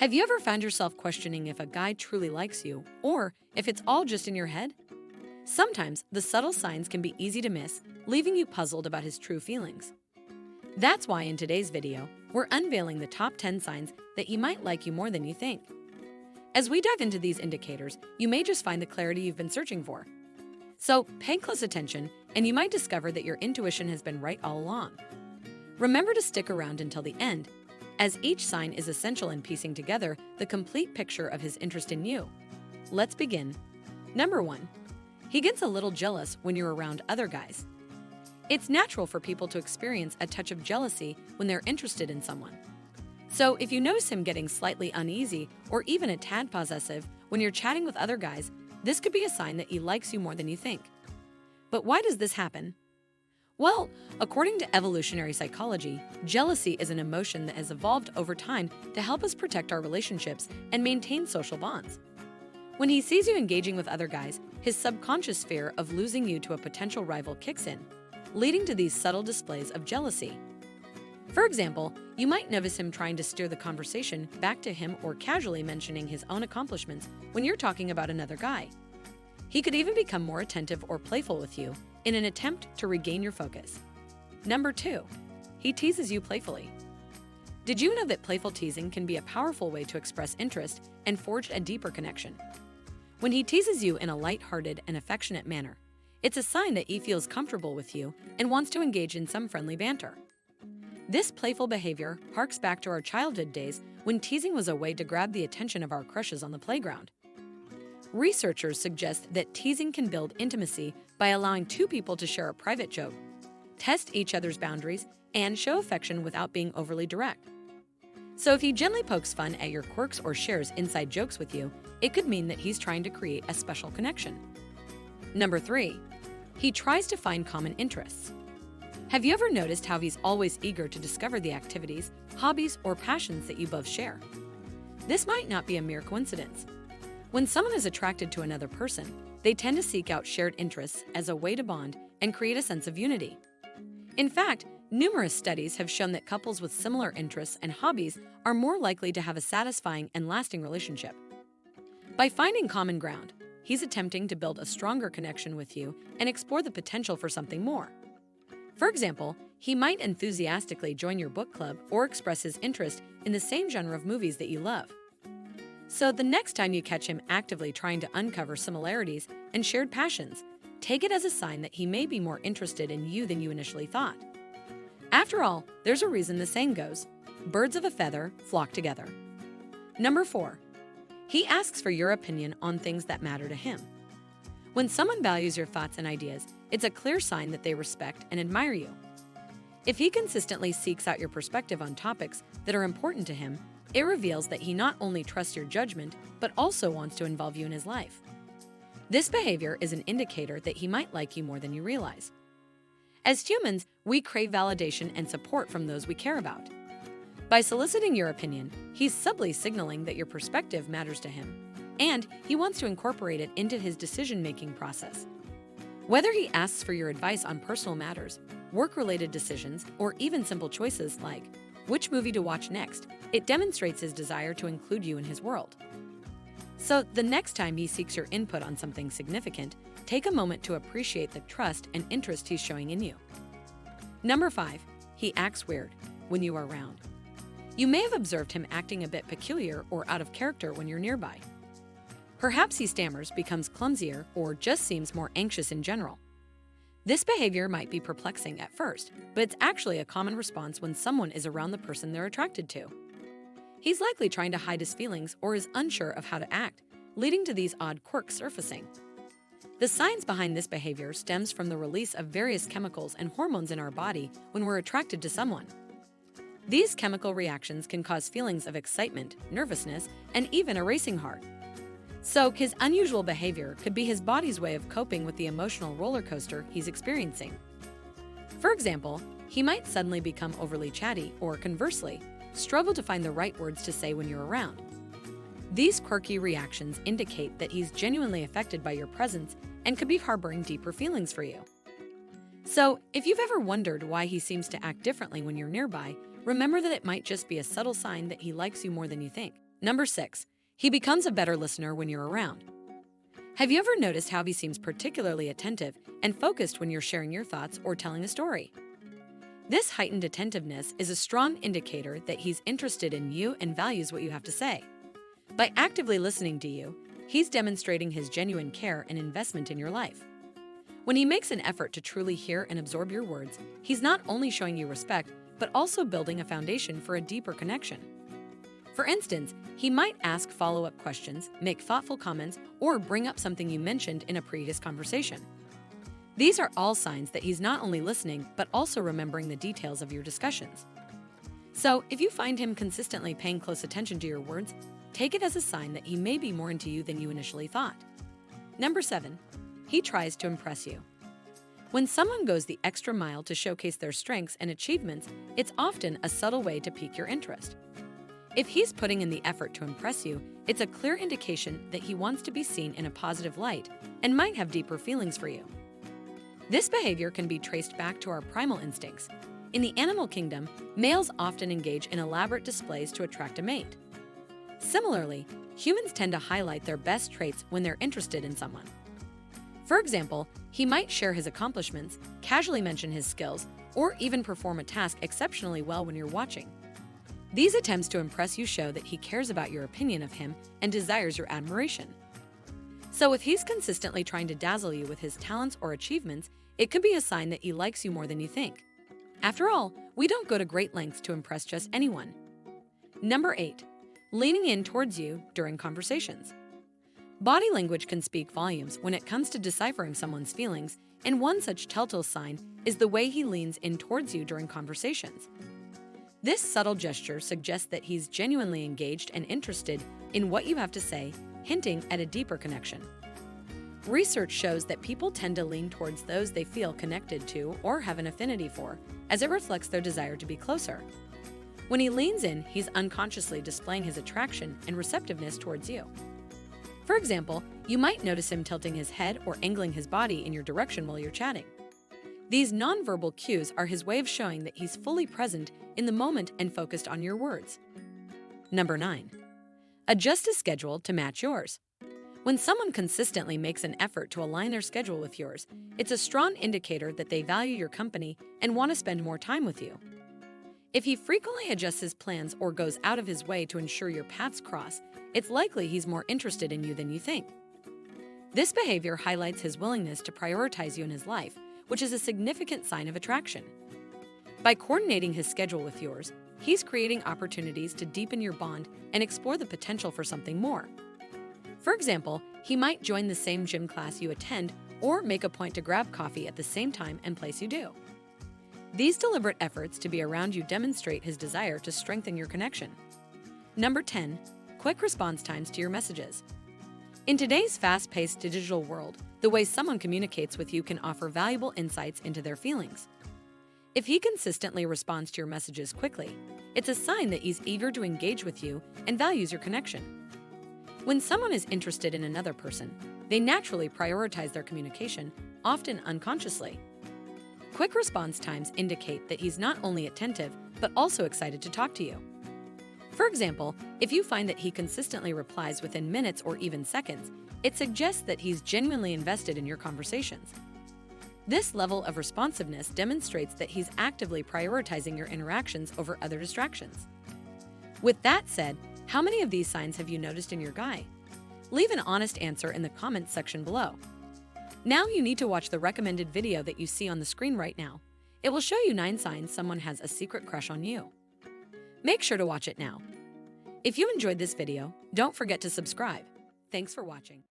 Have you ever found yourself questioning if a guy truly likes you or if it's all just in your head? Sometimes the subtle signs can be easy to miss, leaving you puzzled about his true feelings. That's why in today's video, we're unveiling the top 10 signs that he might like you more than you think. As we dive into these indicators, you may just find the clarity you've been searching for. So pay close attention, and you might discover that your intuition has been right all along. Remember to stick around until the end, as each sign is essential in piecing together the complete picture of his interest in you. Let's begin. Number 1. He gets a little jealous when you're around other guys. It's natural for people to experience a touch of jealousy when they're interested in someone. So if you notice him getting slightly uneasy or even a tad possessive when you're chatting with other guys, this could be a sign that he likes you more than you think. But why does this happen? Well, according to evolutionary psychology, jealousy is an emotion that has evolved over time to help us protect our relationships and maintain social bonds. When he sees you engaging with other guys, his subconscious fear of losing you to a potential rival kicks in, leading to these subtle displays of jealousy. For example, you might notice him trying to steer the conversation back to him or casually mentioning his own accomplishments when you're talking about another guy. He could even become more attentive or playful with you in an attempt to regain your focus. Number 2. He teases you playfully. Did you know that playful teasing can be a powerful way to express interest and forge a deeper connection? When he teases you in a lighthearted and affectionate manner, it's a sign that he feels comfortable with you and wants to engage in some friendly banter. This playful behavior harks back to our childhood days when teasing was a way to grab the attention of our crushes on the playground. Researchers suggest that teasing can build intimacy by allowing two people to share a private joke, test each other's boundaries, and show affection without being overly direct. So if he gently pokes fun at your quirks or shares inside jokes with you, it could mean that he's trying to create a special connection. Number 3. He tries to find common interests. Have you ever noticed how he's always eager to discover the activities, hobbies, or passions that you both share? This might not be a mere coincidence. When someone is attracted to another person, they tend to seek out shared interests as a way to bond and create a sense of unity. In fact, numerous studies have shown that couples with similar interests and hobbies are more likely to have a satisfying and lasting relationship. By finding common ground, he's attempting to build a stronger connection with you and explore the potential for something more. For example, he might enthusiastically join your book club or express his interest in the same genre of movies that you love. So the next time you catch him actively trying to uncover similarities and shared passions, take it as a sign that he may be more interested in you than you initially thought. After all, there's a reason the saying goes, birds of a feather flock together. Number 4. He asks for your opinion on things that matter to him. When someone values your thoughts and ideas, it's a clear sign that they respect and admire you. If he consistently seeks out your perspective on topics that are important to him, it reveals that he not only trusts your judgment, but also wants to involve you in his life. This behavior is an indicator that he might like you more than you realize. As humans, we crave validation and support from those we care about. By soliciting your opinion, he's subtly signaling that your perspective matters to him, and he wants to incorporate it into his decision-making process. Whether he asks for your advice on personal matters, work-related decisions, or even simple choices like which movie to watch next, it demonstrates his desire to include you in his world. So the next time he seeks your input on something significant, take a moment to appreciate the trust and interest he's showing in you. Number 5. He acts weird when you are around. You may have observed him acting a bit peculiar or out of character when you're nearby. Perhaps he stammers, becomes clumsier, or just seems more anxious in general. This behavior might be perplexing at first, but it's actually a common response when someone is around the person they're attracted to. He's likely trying to hide his feelings or is unsure of how to act, leading to these odd quirks surfacing. The science behind this behavior stems from the release of various chemicals and hormones in our body when we're attracted to someone. These chemical reactions can cause feelings of excitement, nervousness, and even a racing heart. So his unusual behavior could be his body's way of coping with the emotional roller coaster he's experiencing. For example, he might suddenly become overly chatty or, conversely, struggle to find the right words to say when you're around. These quirky reactions indicate that he's genuinely affected by your presence and could be harboring deeper feelings for you. So, if you've ever wondered why he seems to act differently when you're nearby, remember that it might just be a subtle sign that he likes you more than you think. Number 6. He becomes a better listener when you're around. Have you ever noticed how he seems particularly attentive and focused when you're sharing your thoughts or telling a story? This heightened attentiveness is a strong indicator that he's interested in you and values what you have to say. By actively listening to you, he's demonstrating his genuine care and investment in your life. When he makes an effort to truly hear and absorb your words, he's not only showing you respect, but also building a foundation for a deeper connection. For instance, he might ask follow-up questions, make thoughtful comments, or bring up something you mentioned in a previous conversation. These are all signs that he's not only listening, but also remembering the details of your discussions. So, if you find him consistently paying close attention to your words, take it as a sign that he may be more into you than you initially thought. Number 7. He tries to impress you. When someone goes the extra mile to showcase their strengths and achievements, it's often a subtle way to pique your interest. If he's putting in the effort to impress you, it's a clear indication that he wants to be seen in a positive light and might have deeper feelings for you. This behavior can be traced back to our primal instincts. In the animal kingdom, males often engage in elaborate displays to attract a mate. Similarly, humans tend to highlight their best traits when they're interested in someone. For example, he might share his accomplishments, casually mention his skills, or even perform a task exceptionally well when you're watching. These attempts to impress you show that he cares about your opinion of him and desires your admiration. So if he's consistently trying to dazzle you with his talents or achievements, it could be a sign that he likes you more than you think. After all, we don't go to great lengths to impress just anyone. Number 8. Leaning in towards you during conversations. Body language can speak volumes when it comes to deciphering someone's feelings, and one such telltale sign is the way he leans in towards you during conversations. This subtle gesture suggests that he's genuinely engaged and interested in what you have to say, hinting at a deeper connection. Research shows that people tend to lean towards those they feel connected to or have an affinity for, as it reflects their desire to be closer. When he leans in, he's unconsciously displaying his attraction and receptiveness towards you. For example, you might notice him tilting his head or angling his body in your direction while you're chatting. These nonverbal cues are his way of showing that he's fully present in the moment and focused on your words. Number 9. Adjust his schedule to match yours. When someone consistently makes an effort to align their schedule with yours, it's a strong indicator that they value your company and want to spend more time with you. If he frequently adjusts his plans or goes out of his way to ensure your paths cross, it's likely he's more interested in you than you think. This behavior highlights his willingness to prioritize you in his life, which is a significant sign of attraction. By coordinating his schedule with yours, he's creating opportunities to deepen your bond and explore the potential for something more. For example, he might join the same gym class you attend or make a point to grab coffee at the same time and place you do. These deliberate efforts to be around you demonstrate his desire to strengthen your connection. Number 10. Quick response times to your messages. In today's fast-paced digital world, the way someone communicates with you can offer valuable insights into their feelings. If he consistently responds to your messages quickly, it's a sign that he's eager to engage with you and values your connection. When someone is interested in another person, they naturally prioritize their communication, often unconsciously. Quick response times indicate that he's not only attentive, but also excited to talk to you. For example, if you find that he consistently replies within minutes or even seconds, it suggests that he's genuinely invested in your conversations. This level of responsiveness demonstrates that he's actively prioritizing your interactions over other distractions. With that said, how many of these signs have you noticed in your guy? Leave an honest answer in the comments section below. Now you need to watch the recommended video that you see on the screen right now. It will show you 9 signs someone has a secret crush on you. Make sure to watch it now. If you enjoyed this video, don't forget to subscribe. Thanks for watching.